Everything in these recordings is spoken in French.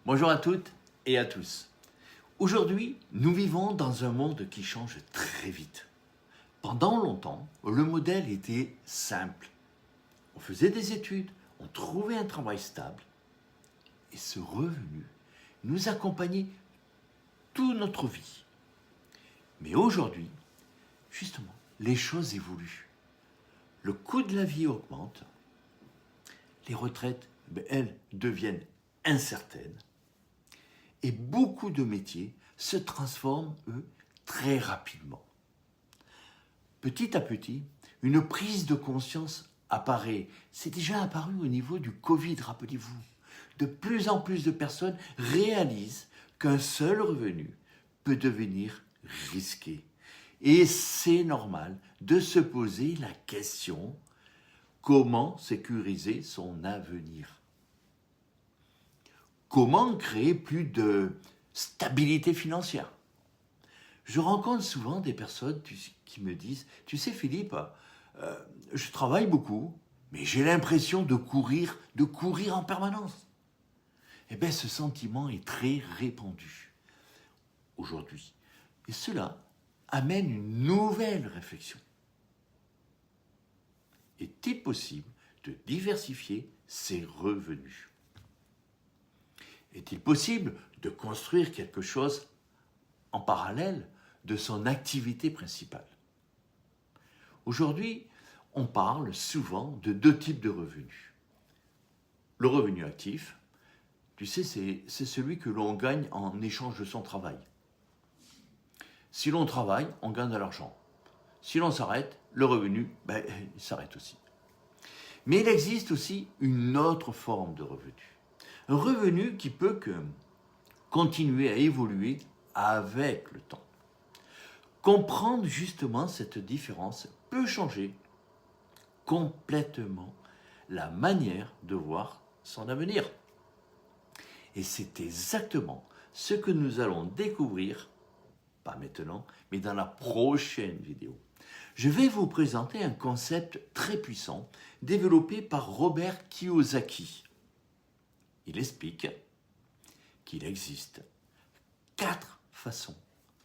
Bonjour à toutes et à tous. Aujourd'hui, nous vivons dans un monde qui change très vite. Pendant longtemps, le modèle était simple. On faisait des études, on trouvait un travail stable et ce revenu nous accompagnait toute notre vie. Mais aujourd'hui, justement, les choses évoluent. Le coût de la vie augmente, les retraites, elles, deviennent incertaines. Et beaucoup de métiers se transforment, eux, très rapidement. Petit à petit, une prise de conscience apparaît. C'est déjà apparu au niveau du Covid, rappelez-vous. De plus en plus de personnes réalisent qu'un seul revenu peut devenir risqué. Et c'est normal de se poser la question, comment sécuriser son avenir ? Comment créer plus de stabilité financière ? Je rencontre souvent des personnes qui me disent « Tu sais Philippe, je travaille beaucoup, mais j'ai l'impression de courir en permanence. » Eh bien, ce sentiment est très répandu aujourd'hui. Et cela amène une nouvelle réflexion. Est-il possible de diversifier ses revenus ? Est-il possible de construire quelque chose en parallèle de son activité principale ? Aujourd'hui, on parle souvent de deux types de revenus. Le revenu actif, tu sais, c'est celui que l'on gagne en échange de son travail. Si l'on travaille, on gagne de l'argent. Si l'on s'arrête, le revenu, il s'arrête aussi. Mais il existe aussi une autre forme de revenu. Un revenu qui peut continuer à évoluer avec le temps. Comprendre justement cette différence peut changer complètement la manière de voir son avenir. Et c'est exactement ce que nous allons découvrir, pas maintenant, mais dans la prochaine vidéo. Je vais vous présenter un concept très puissant développé par Robert Kiyosaki. Il explique qu'il existe 4 façons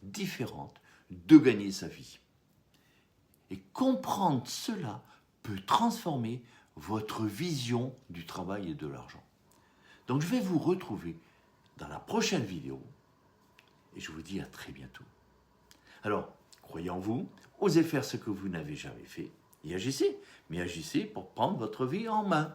différentes de gagner sa vie. Et comprendre cela peut transformer votre vision du travail et de l'argent. Donc je vais vous retrouver dans la prochaine vidéo et je vous dis à très bientôt. Alors, croyez en vous, osez faire ce que vous n'avez jamais fait et agissez, mais agissez pour prendre votre vie en main.